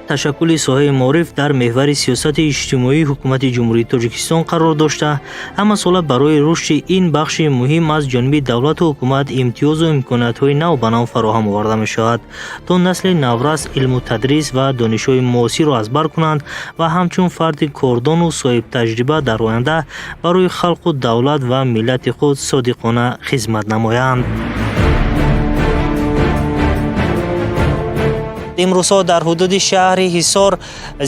ташаккули соҳаи маориф дар меҳвари сиёсати иҷтимоии ҳукумати ҷумҳурии Тоҷикистон қарор дошта, ҳама сола барои рушди ин бахши муҳим аз ҷониби давлату ҳукумат имтиёзу имкониятҳои нав ба нав фароҳам оварда мешавад, то насли наврас илму тадрис ва донишҳои муосирро азбар кунанд ва ҳамчун фарди кордону соҳибтаҷриба дар оянда барои халқу давлат ва миллати худ содиқона хизмат намоянд. имрӯзҳо дар ҳудуди шаҳри Ҳисор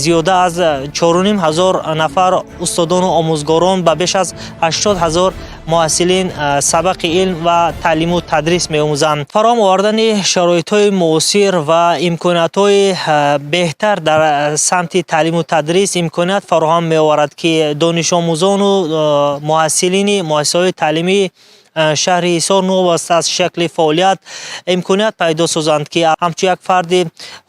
зиёда аз 4500 нафар устодону омӯзгорон ба беш аз 80,000 муҳассилин сабақи илм ва таълиму тадрис меомӯзанд. Фароҳам овардани шароитҳои муосир ва имкониятҳои беҳтар дар самти таълиму тадрис имконият фароҳам меоварад, ки донишомӯзону муҳассилини муассисаҳои таълимии шаҳри Ҳисор новаста аз шакли фаъолият имконият пайдо созанд, ки ҳамчун як фарди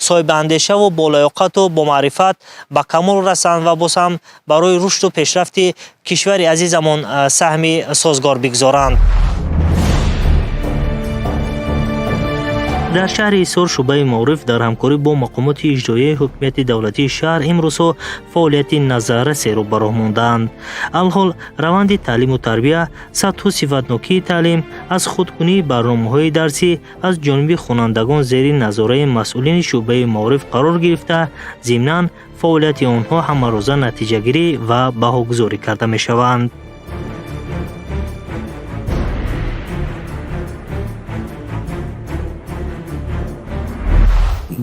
соҳибандешаву болоёқату бомаърифат ба камол расанд ва боз ҳам барои рушду пешрафти кишвари азизамон саҳми созгор бигзоранд. дар шаҳри Ҳисор шуъбаи маориф дар ҳамкорӣ бо мақомоти иҷроияи ҳукумияти давлатии шаҳр имрӯзҳо фаъолияти назаррасеро ба роҳ мондаанд. алҳол раванди таълиму тарбия, сатҳу сифатнокии таълим, аз худкунии барномаҳои дарсӣ аз ҷониби хонандагон зери назораи масъулини шуъбаи маориф қарор гирифта, зимнан фаъолияти онҳо ҳамарӯза натиҷагирӣ ва баҳогузорӣ карда мешаванд.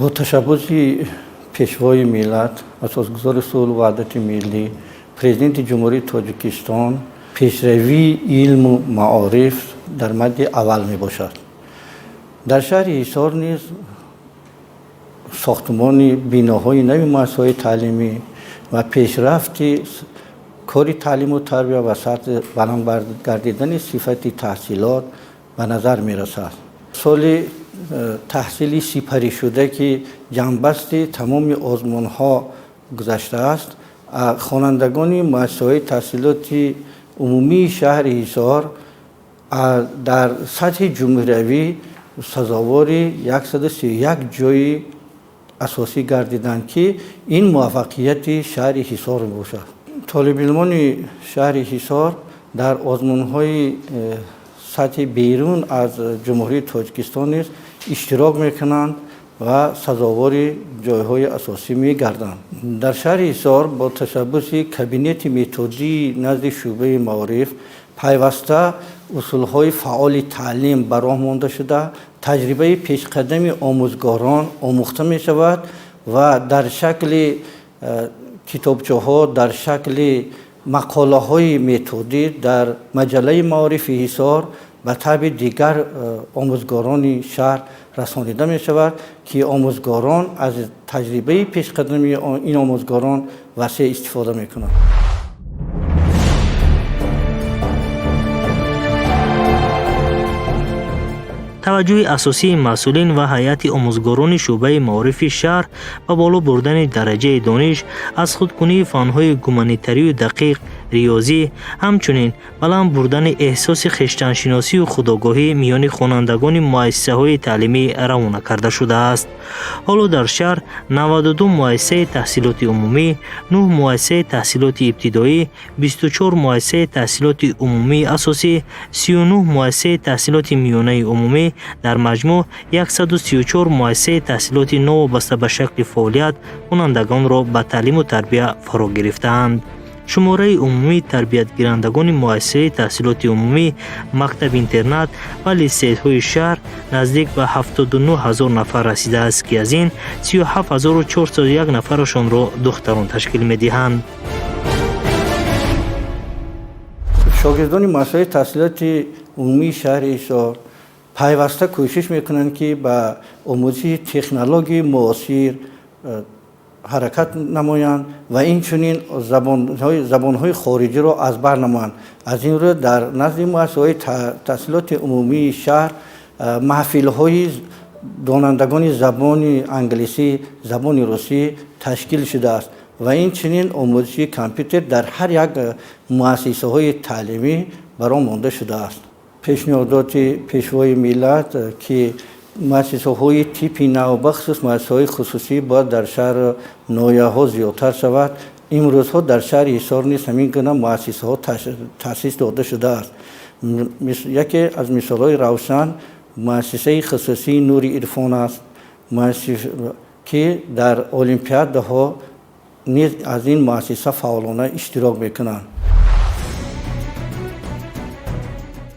با تشبث پیشوای ملت، اساسگذار صلح و وحدت ملی، پرزیدنت جمهوری تاجیکستان، پیشروی علم و معارف در مد اول می باشد. در شهر حصار نیز ساختمان بناهای نوی مؤسسه‌های تعلیمی و پیشرفت کار تعلیم و تربیت و سطح بلند گردیدن صفت تحصیلات به نظر می رسد. سال تحصیلی سپری شده که جنبست تمام آزمون ها گذشته است، خوانندگان مؤسسه‌های تحصیلاتی عمومی شهر حصار در سطح جمهوری سزاوار 131 جای اساسی گردیدند که این موفقیت شهر حصار باشد. طالب علمان شهر حصار در آزمون های سطح بیرون از جمهوری تاجیکستان نیز اشتراک میکنند و سزاوار جایهای اساسی میگردند. در شهر حصار با تشبث کابینت متدی نزد شعبه معارف پیوسته اصولهای فعال تعلیم به راه مانده شده، تجربه پیشقدم آموزگاران آموخته می شود و در شکل کتابچه ها، در شکل مقاله های متدی در مجله معارف حصار به تبع دیگر آموزگاران شهر رسانیده می شود که آموزگاران از تجربه پیشقدمی این آموزگاران وسیع استفاده می کنند. توجه اساسی مسئولین و هیئت آموزگاران شعبه معارف شهر به بالا بردن درجه دانش از خودکنی فن‌های گومانیتری و دقیق، ریاضی، همچنین بلند بردن احساس خویشتن‌شناسی و خودآگاهی میان خوانندگان مؤسسه‌های تعلیمی روانه کرده شده است. حالا در شهر 92 مؤسسه تحصیلات عمومی، 9 مؤسسه تحصیلات ابتدایی، 24 مؤسسه تحصیلات عمومی اساسی، 39 مؤسسه تحصیلات میانه عمومی، در مجموع 134 مؤسسه تحصیلات نو وابسته به شکل فعالیت کنندگان را به تعلیم و تربیت فرا گرفتند. شماره عمومی تربیت گیرندگان مؤسسه تحصیلات عمومی، مکتب اینترنت و لیسه‌های شهر نزدیک به 79,000 نفر رسیده است که از این 37,401 نفرشان را دختران تشکیل می‌دهند. شاگردان مؤسسه تحصیلات عمومی شهر حصار پیوسته کوشش میکنند که به آموزش تکنولوژی معاصر حرکت نمایند و این چنین زبانهای خارجی را از بر نمایند. از این رو در نزد مؤسسه‌های تحصیلات عمومی شهر محفل‌های دانندگان زبان انگلیسی، زبان روسی تشکیل شده است و این چنین آموزش کامپیوتر در هر یک مؤسسه‌های تعلیمی برآورده شده است. پیشنهادات پیشوای ملت که مؤسسه‌های تیپی نو بخصوص مؤسسه‌های خصوصی باید در شهر نویاها زیادتر شود. امروزها در شهر حصار نیز همین گونه مؤسسه‌ها تأسیس داده شده است. یکی از مثال‌های روشن مؤسسه خصوصی نور عرفان است که در المپیادها نیز از این مؤسسه فعالانه اشتراک می‌کنند.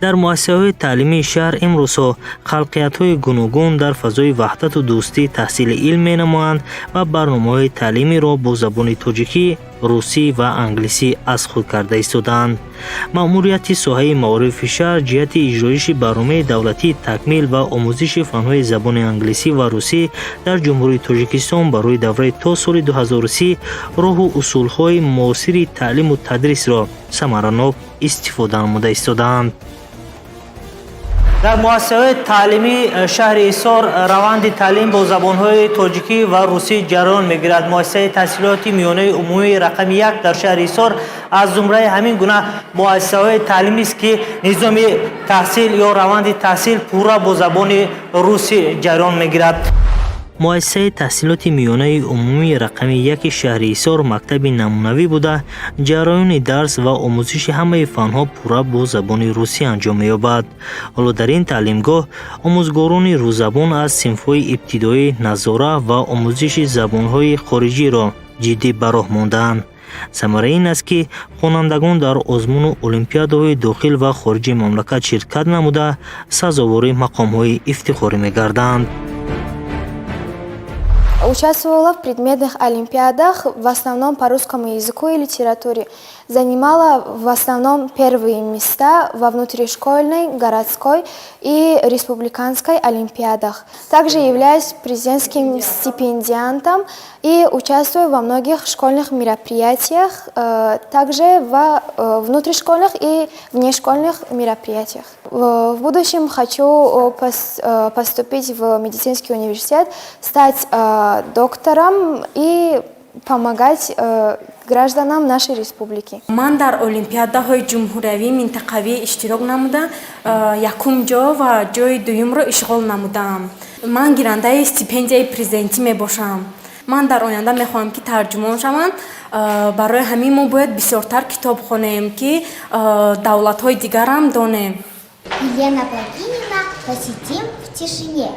در مؤسسه‌های تعلیمی شهر امروزها خلاقیت‌های گوناگون در فضای وحدت و دوستی تحصیل علم می‌نمایند و برنامه‌های تعلیمی را با زبان تاجیکی، روسی و انگلیسی از خود کرده ایستادند. مأموریت ساحه معارف شهر جهت اجرایش برنامه دولتی تکمیل و آموزش فن‌های زبان انگلیسی و روسی در جمهوری تاجیکستان برای دوره تا سال 2030 راه و اصول‌های معاصر تعلیم و تدریس را ثمراناک استفاده نموده ایستادند. در مؤسسه تعلیمی شهر حصار روند تعلیم با زبان‌های تاجیکی و روسی جریان می‌گیرد. مؤسسه تحصیلات میانه عمومی رقم 1 در شهر حصار از زمره همین گونه مؤسسه‌های تعلیمی است که نظام تحصیل یا روند تحصیل پورا با زبان روسی جریان می‌گیرد. مؤسسه تحصیلات میانه عمومی رقم 1 شهر حصار مکتب نمونوی بوده جریان درس و آموزش همه فنها پورا با زبان روسی انجام می‌یابد. حالا در این تعلیمگاه آموزگاران روزبان از صنف‌های ابتدایی نظاره و آموزش زبان‌های خارجی را جدی به راه ماندند. ثمره این است که خوانندگان در آزمون و المپیادهای داخل و خارج مملکت شرکت نموده سزاوار مقام‌های افتخاری می‌گردند. Участвовала в предметных олимпиадах, в основном по русскому языку и литературе. Занимала в основном первые места во внутришкольной, городской и республиканской олимпиадах. Также являюсь президентским стипендиантом и участвую во многих школьных мероприятиях, также во внутришкольных и внешкольных мероприятиях. В будущем хочу поступить в медицинский университет, стать доктором и помогать гражданам нашей республики. من در المپیادهای جمهوری منطقوی اشتراک نمودم، یکم جا و جای دوم را اشغال نمودم. من گیرنده استیپندیای پرزیدنتی می باشم. من در آینده می خواهم که ترجمان شوم. برای همین ما باید بسیارتر کتاب خوانیم که دولت‌های دیگر هم دانیم. Елена Плотинина, посидим в тишине.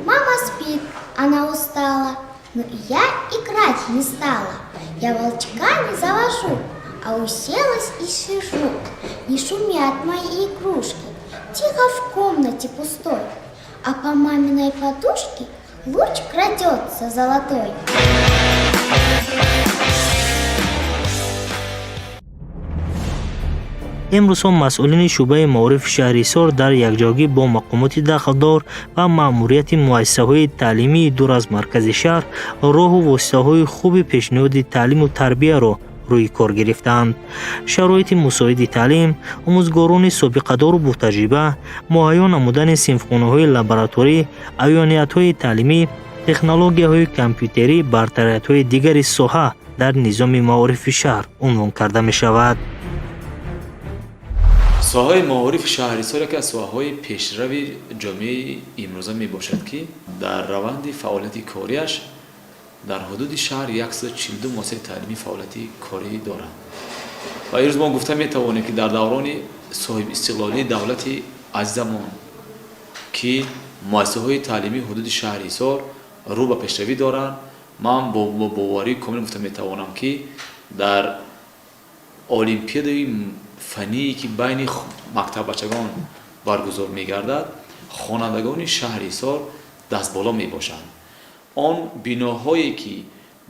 Мама спит, она устала, но и я играть не стала. Я волчками завожу, а уселась и сижу. Не шумят мои игрушки, тихо в комнате пустой. А по маминой подушке луч крадется золотой. امروزها مسئولین شعبه معارف شهر حصار در یکجایی با مقامات دخلدار و مأموریت مؤسسه‌های تعلیمی دور از مرکز شهر راه و واسطه‌های خوب پیشنهاد تعلیم و تربیت را روی کار گرفتند. شرایط مساعد تعلیم، آموزگاران سابقه‌دار و با تجربه، مهیا نمودن صنفخانه‌های لابراتوری، عیانیت‌های تعلیمی، تکنولوژی‌های کامپیوتری، برتریت‌های دیگر ساحه در نظام معارف شهر عنوان کرده می‌شود. ساحه معارف شهر حصار یکی از ساحه‌های پیشرو جامعه امروزه می باشد که در روند فعالیت کاریش در حدود شهر 142 مؤسسه تعلیمی فعالیت کاری دارند و امروز ما گفته می توانیم که در دوران صاحب استقلالی دولت عزیزمان که مؤسسه‌های تعلیمی حدود شهر حصار رو به پیشروی دارند. من با باوری کامل گفته می توانم که در المپیادهای فنی که بین مکتب بچگان برگزار می‌گردد خوانندگان شهر حصار دست بالا می‌باشند. آن بناهایی که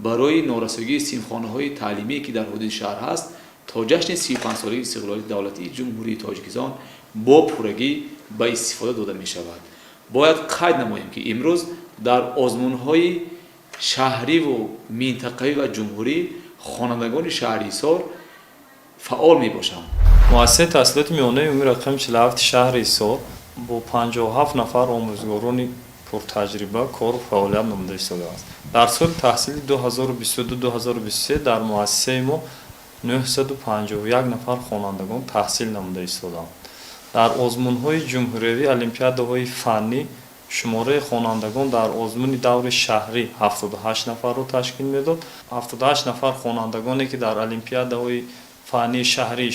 برای نورسیدگی صنفخانه‌های تعلیمی که در حدود شهر هست تا جشن 35 سالگی استقلال دولتی جمهوری تاجیکستان با پورگی به استفاده داده می‌شود. باید قید نماییم که امروز در آزمون‌های شهری و منطقه‌ای و جمهوری خوانندگان شهر حصار فعال می باشم. مؤسسه تحصیلات میانه عمومی رقم 47 شهر حصار با 57 نفر آموزگاران پرتجربه کار و فعالیت نموده ایستاده است. در سال تحصیل 2022-2023 در مؤسسه ما 951 نفر خوانندگان تحصیل نموده ایستادند. در آزمون‌های جمهوری المپیادهای فنی шумораи хонандагон дар озмуни даври шаҳрӣ 78 нафарро ташкил медод. 78 нафар хонандагоне ки дар олимпиадаҳои фаннии шаҳрӣ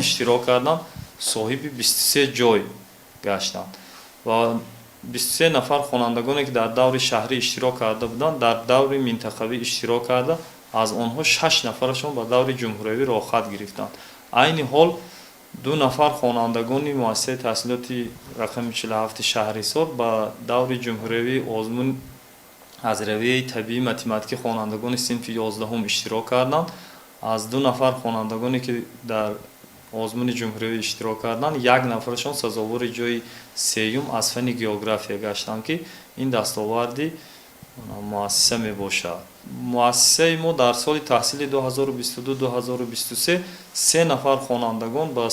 иштирок карданд, соҳиби 23 ҷой гаштанд ва 23 нафар хонандагоне ки дар даври шаҳрӣ иштирок карда буданд, дар даври минтақавӣ иштирок карда, аз онҳо 6 нафарашон ба даври ҷумҳуриявӣ рохат гирифтанд. айни ҳол 2 нафар хонандагони муассисаи таҳсилоти рақами 47 Шаҳрисор ба даври ҷумҳуриявӣ озмун аз равияи табиӣ математикӣ хонандагони синфи 11 иштирок карданд. аз 2 нафар хонандагоне ки дар озмуни ҷумҳуриявӣ иштирок карданд, 1 нафарашон сазовори ҷои сеюм аз фани география гаштанд ки ин дастоварди муассиса мебошад. муассисаи мо дар соли таҳсили 2022-2023 3 нафар хонандагон ба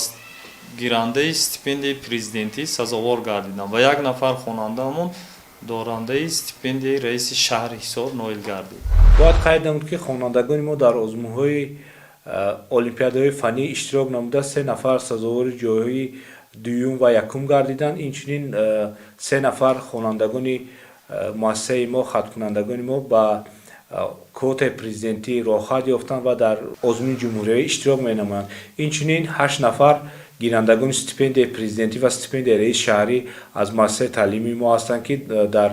гирандаи стипендияи президентӣ сазовор гардиданд ва 1 нафар хонандаамон дорандаи стипендияи раиси шаҳри Ҳисор ноил гардид. бояд қайд намуд ки хонандагони мо дар озмунҳои олимпиадаҳои фанӣ иштирок намуда 3 нафар сазовори ҷойҳои дуюм ва якум гардиданд. Инчунин 3 нафар хонандагони муассисаи мо, хаткунандагони мо ба квотаи президентӣ рохат ёфтанд ва дар озмуни ҷумҳуриявӣ иштирок менамоянд. Инчунин 8 нафар гирандагони стипендияи президентӣ ва стипендияи раиси шаҳрӣ аз муассисаи таълимии мо ҳастанд ки дар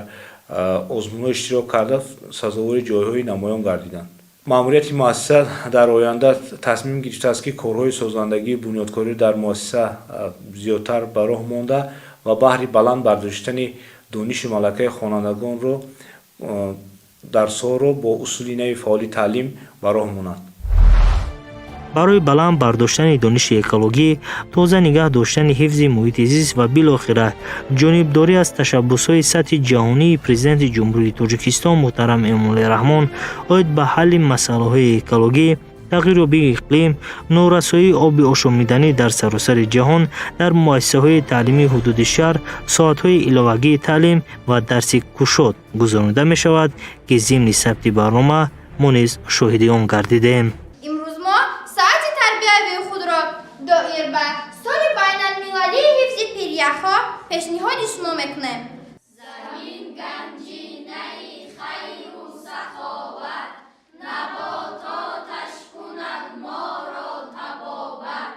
озмунҳо иштирок карда сазовори ҷойҳои намоён гардиданд. маъмурияти муассиса дар оянда тасмим гирифтааст ки корҳои созандагии бунёдкорӣ дар муассиса зиёдтар ба роҳ монда ва баҳри баланд бардоштани дониши малакаи хонандагонро дарсҳоро бо усули нави фаъоли таълим ба роҳ монанд. барои баланд бардоштани дониши экологӣ, тоза нигаҳ доштани ҳифзи муҳити зист ва билохира ҷонибдорӣ аз tashabbusҳои сатҳи ҷаҳонии президенти ҷумҳурии Тоҷикистон муҳтарам Эмомалӣ Раҳмон оид ба ҳалли масъалаҳои экологӣ, тағйирёбии иқлим, норасоии оби ошомиданӣ дар саросари ҷаҳон дар муассисаҳои таълимии ҳудуди шаҳр соатҳои иловагии таълим ва дарси кушод гузаронида мешавад ки зимни сабти барнома мо низ шоҳиди он гардидем. доир ба соли байналмилалии ҳифзи пиряхҳо пешниҳоди шумо мекунем. Замин ганҷинаи хайру саховат, набототаш кунад моро табобат,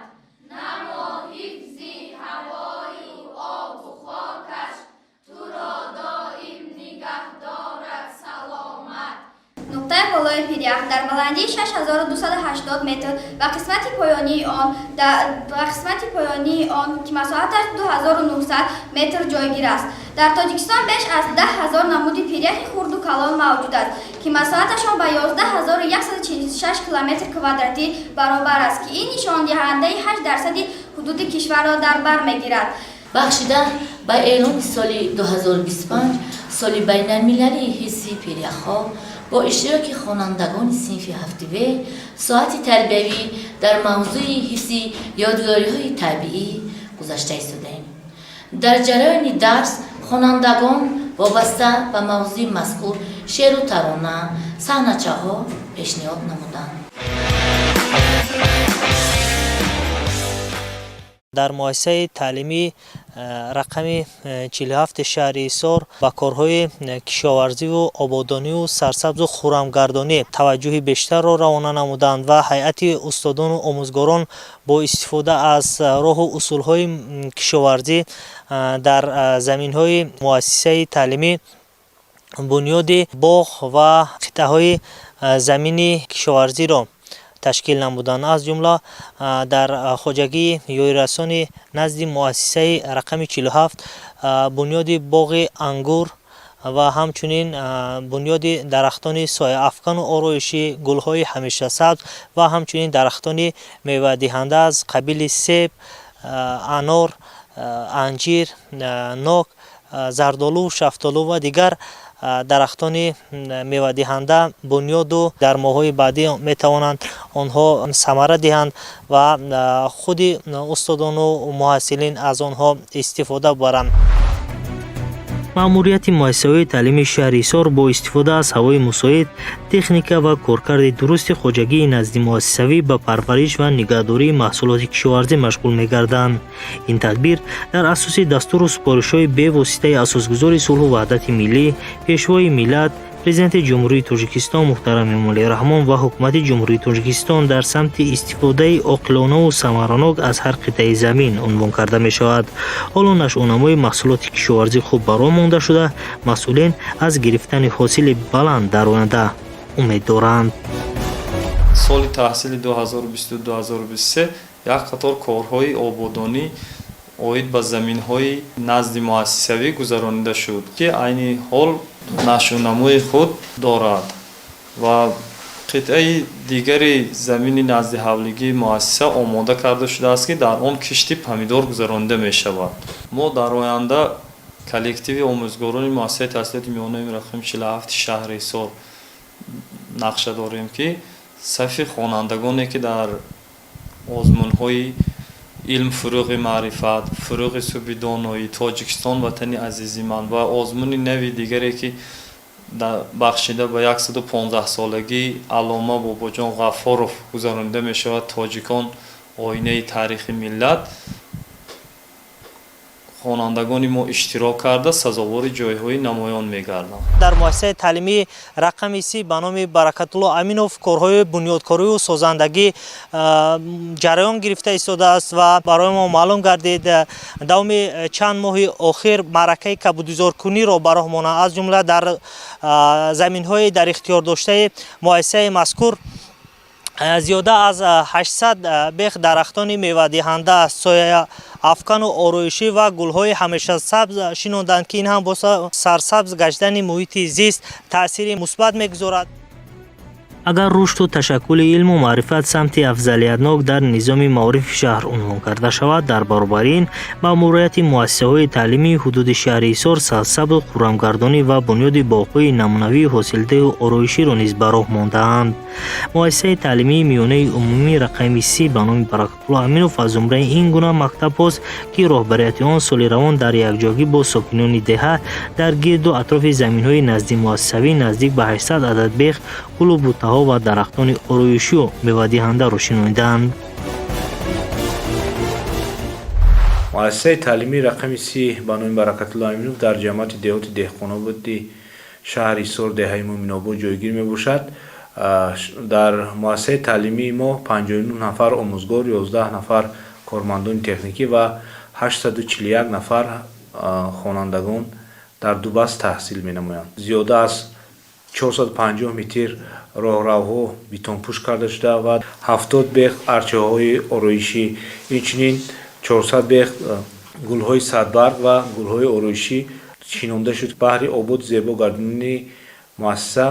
намо ҳифзи ҳавою обу хокаш, туро доим нигаҳ дорад саломат. нуқтаи болои пирях дар баландии 6280 метр ва қисмати поёнии он ки масоҳаташ 2900 метр ҷойгир аст. дар Тоҷикистон беш аз 10,000 намуди пиряхи хурду калон мавҷуд аст ки масоҳаташон ба 11146 километр квадратӣ баробар аст ки ин нишондиҳандаи 8% ҳудуди кишварро дар бар мегирад. бахшида ба эълони соли 2025 соли байналмилалии ҳифзи пиряхҳо бо иштироки хонандагони синфи 7В соати тарбиявӣ дар мавзӯи ҳифзи ёдгориҳои табиӣ гузашта истодаем. дар ҷараёни дарс хонандагон вобаста ба мавзӯи мазкур шеъру тарона, саҳначаҳо пешниҳод намуданд. дар муассисаи таълимии рақами 47 шаҳри Ҳисор ба корҳои кишоварзиву ободониву сарсабзу хуррамгардонӣ таваҷҷӯҳи бештарро равона намуданд ва ҳайати устодону омӯзгорон бо истифода аз роҳу усулҳои кишоварзӣ дар заминҳои муассисаи таълимӣ бунёди боғ ва қитъаҳои замини кишоварзиро ташкил намуданд. аз ҷумла дар хоҷагии ёрирасони назди муассисаи рақами 47 бунёди боғи ангур ва ҳамчунин бунёди дарахтони сояафкану ороиши гулҳои ҳамешасабз ва ҳамчунин дарахтони мевадиҳанда аз қабили себ, анор, анҷир, нок, зардолу, шафтолу ва дигар дарахтони мевадиҳанда бунёду дар моҳҳои баъдӣ метавонанд онҳо самара диҳанд ва худи устодону муҳассилин аз онҳо истифода баранд. маъмурияти муассисаҳои таълими шаҳри Ҳисор бо истифода аз ҳавои мусоид, техника ва коркарди дурусти хоҷагии назди муассисавӣ ба парвариш ва нигаҳдории маҳсулоти кишоварзӣ машғул мегарданд. Ин тадбир дар асоси дастуру супоришҳои бевоситаи асосгузори сулҳу ваҳдати миллӣ, пешвои миллат, Президенти Ҷумҳурии Тоҷикистон Муҳтарам Эмомалӣ Раҳмон ва Ҳукумати Ҷумҳурии Тоҷикистон дар самти истифодаи оқилонаву самаранок аз ҳар қитъаи замин унвон карда мешавад. ҳоло нашъонамои маҳсулоти кишоварзӣ хуб баро монда шуда, масъулин аз гирифтани ҳосили баланд дар оянда умед доранд. соли таҳсили 2022-2023 як қатор корҳои ободонӣ оид ба заминҳои назди муассисавӣ гузаронида шуд, ки айни ҳол нашъонамои худ дорад ва қитъаи дигари замини назди ҳавлигии муассиса омода карда шудааст, ки дар он кишти помидор гузаронида мешавад. мо дар оянда коллективи омӯзгорони муассисаи таҳсилоти миёнаи рақами 47 шаҳри Ҳисор нақша дорем, ки сафи хонандагоне ки дар озмунҳои илм фуруғи маърифат, фуруғи суби доноӣ, Тоҷикистон ватани азизи ман ва озмуни нави дигаре ки бахшида ба 115-солагии Алома Бобоҷон Ғаффоров гузаронида мешавад, тоҷикон оинаи тарихи миллат, хонандагони мо иштирок карда сазовори ҷойҳои намоён мегарданд. дар муассисаи таълимии рақами 30 ба номи Баракатулло Аминов корҳои бунёдкорию созандагӣ ҷараён гирифта истодааст ва барои мо маълум гардид давоми чанд моҳи охир маъракаи кабудгузоркуниро ба роҳ монанд, аз ҷумла дар заминҳои дар ихтиёр доштаи муассисаи мазкур зиёда аз 800 бех дарахтони мевадиҳанда, соя афкану ороишӣ ва гулҳои ҳамешасабз шиноданд, ки ин ҳам бо сарсабз гаштани муҳити зист таъсири мусбат мегузорад. агар рушду ташаккули илму маърифат самти афзалиятнок дар низоми маорифи шаҳр унвон карда шавад, дар баробари ин маъмурияти муассисаҳои таълимии ҳудуди шаҳри Ҳисор сарсабзу хуррамгардонӣ ва бунёди боғҳои намунавии ҳосилдеҳу ороиширо низ ба роҳ мондаанд. муассисаи таълимии миёнаи умумии рақами 30 ба номи Баракатулло Аминов аз ҷумраи ин гуна мактабҳост, ки роҳбарияти он соли равон дар якҷоягӣ бо сокинони деҳа дар гирду атрофи заминҳои назди муассисавӣ наздик ба 800 адад бех, гулу бутаҳо ва дарахтони ороишию мевадиҳандаро шиноиданд. муассисаи таълимии рақами 30 ба номи Баракатулло Аминов дар ҷамъияти деҳоти деҳқонободи шаҳри Ҳисор деҳаи Муъминобод ҷойгир мебошад. дар муассисаи таълимии мо 59 нафар омӯзгор, 11 нафар кормандони техникӣ ва 841 нафар хонандагон дар ду баст таҳсил менамоянд. зиёда аз 450 метр роҳравҳо бетонпӯш карда шуда ва 70 бех арчаҳои ороишӣ, инчунин 400 бех гулҳои садбарг ва гулҳои ороишӣ шинонда шуд. баҳри ободи зебо гардонини муассиса,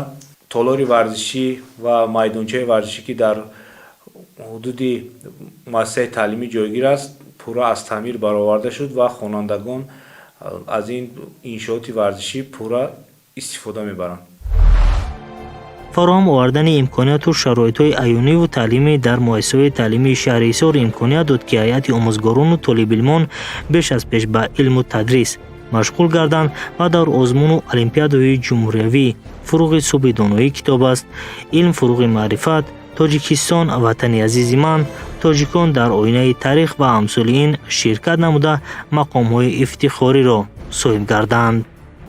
толори варзишӣ ва майдончаи варзишӣ, ки дар ҳудуди муассисаи таълимӣ ҷойгир аст, пурра аз таъмир бароварда шуд ва хонандагон аз ин иншооти варзишӣ пурра истифода мебаранд. фароҳам овардани имконияту шароитҳои айёниву таълимӣ дар муассисаҳои таълимии шаҳри Ҳисор имконият дод, ки ҳайати омӯзгорону толибилмон беш аз пеш ба илму тадрис машғул гарданд ва дар озмуну олимпиадаҳои ҷумҳуриявӣ фуруғи субҳи доноӣ китоб аст, илм фуруғи маърифат, Тоҷикистон ватани азизи ман, тоҷикон дар оинаи таърих ва амсоли ин ширкат намуда мақомҳои ифтихориро соҳиб гарданд.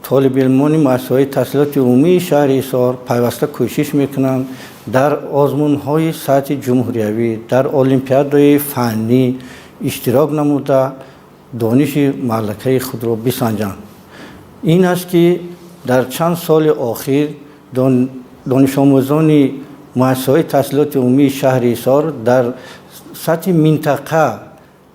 طالب‌علمانی مؤسسه‌های تحصیلات عمومی شهر حصار پیوسته کوشش میکنند در آزمون‌های سطح جمهوریوی در المپیادهای فنی اشتراک نموده دانش ملکه خود را بسنجند. این است که در چند سال اخیر دانش آموزان مؤسسه‌های تحصیلات عمومی شهر حصار در سطح منطقه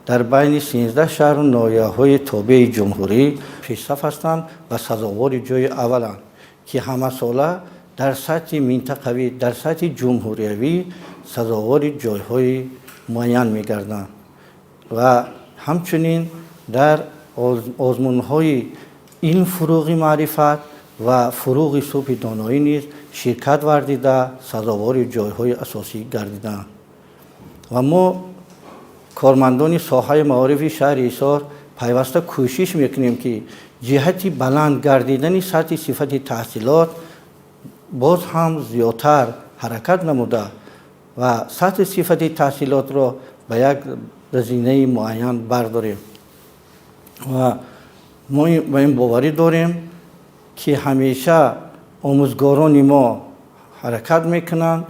در بین 13 شهر و ناحیه‌های تابع جمهوری پیشرفت هستند و سزاوار جای اولند که همه ساله در سطح منطقوی در سطح جمهوریوی سزاوار جای‌های معین می‌گردند و همچنین در آزمون‌های علم فروغ معرفت و فروغ صبح دانایی نیز شرکت ورزیده سزاوار جای‌های اساسی گردیدند و ما کارمندان ساحه معارف شهر حصار پیوسته کوشش میکنیم که جهتی بلند گردیدن سطح صفت تحصیلات باز هم زیادتر حرکت نموده و سطح صفت تحصیلات را به یک رزینه معین برداریم و ما به این باوری داریم که همیشه آموزگاران ما حرکت میکنند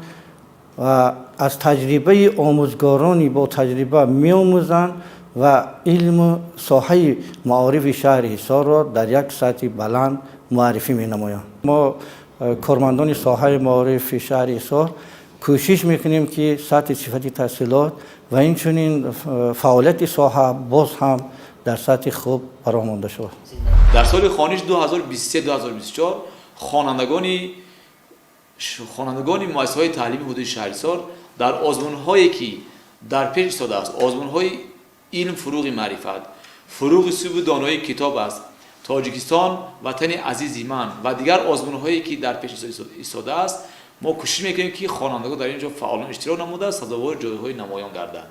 و از تجربه آموزگارانی با تجربه می‌آموزند و علم ساحه معارف شهر حصار را در یک سطح بلند معرفی می‌نمایند. ما کارمندان ساحه معارف شهر حصار کوشش میکنیم که سطح صفت تحصیلات و اینچنین فعالیت ساحه باز هم در سطح خوب برآمده شود. در سال خوانش 2023-2024 خوانندگان مؤسسه‌های تعلیمی حدود شهرستان در آزمون‌هایی که در پیش ایستاده است، آزمون‌های علم فروغ معرفت، فروغ سوب دانایی کتاب است، تاجیکستان وطن عزیزی من و دیگر آزمون‌هایی که در پیش ایستاده است، ما کوشش می‌کنیم که خوانندگان در اینجا فعالان اشتراک نموده سزاوار جایگاه نمایان گردند.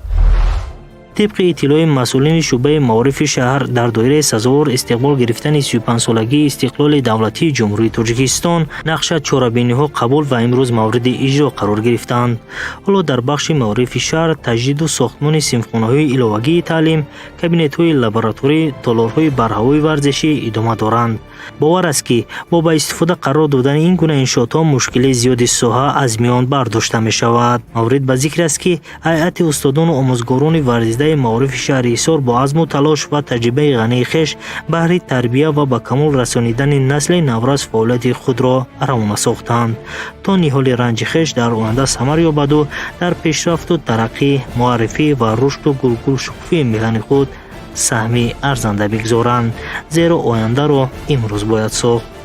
طبق اطلاع مسئولین شعبه معارف شهر در دایره سزاوار استقبال گرفتن 35 سالگی استقلال دولتی جمهوری تاجیکستان نقش چهاربینی‌ها قبول و امروز مورد اجرا قرار گرفتند. حالا در بخش معارف شهر تجدید و ساختمان صنفخانه‌های علاوگی تعلیم، کابینت‌های لابراتوری، تالارهای برهوای ورزشی ادامه دارند. باور است که با به استفاده قرار دادن این گونه انشاءات مشکل زیادی ساحه از میان برداشته می شود. مورد به ذکر است که هیئت استادان و آموزگاران ورزیده معارف شهر حصار با عزم و تلاش و تجربه غنی خویش بهر تربیت و به کمال رسانیدن نسل نوروز فعالیت خود را روانه ساختند تا نهال رنج خویش در آینده ثمر یابد و در پیشرفت و ترقی معرفی و رشد و گلگل شکوفی میهن خود سهمی ارزنده بگذارند، زیرا آینده را امروز باید ساخت.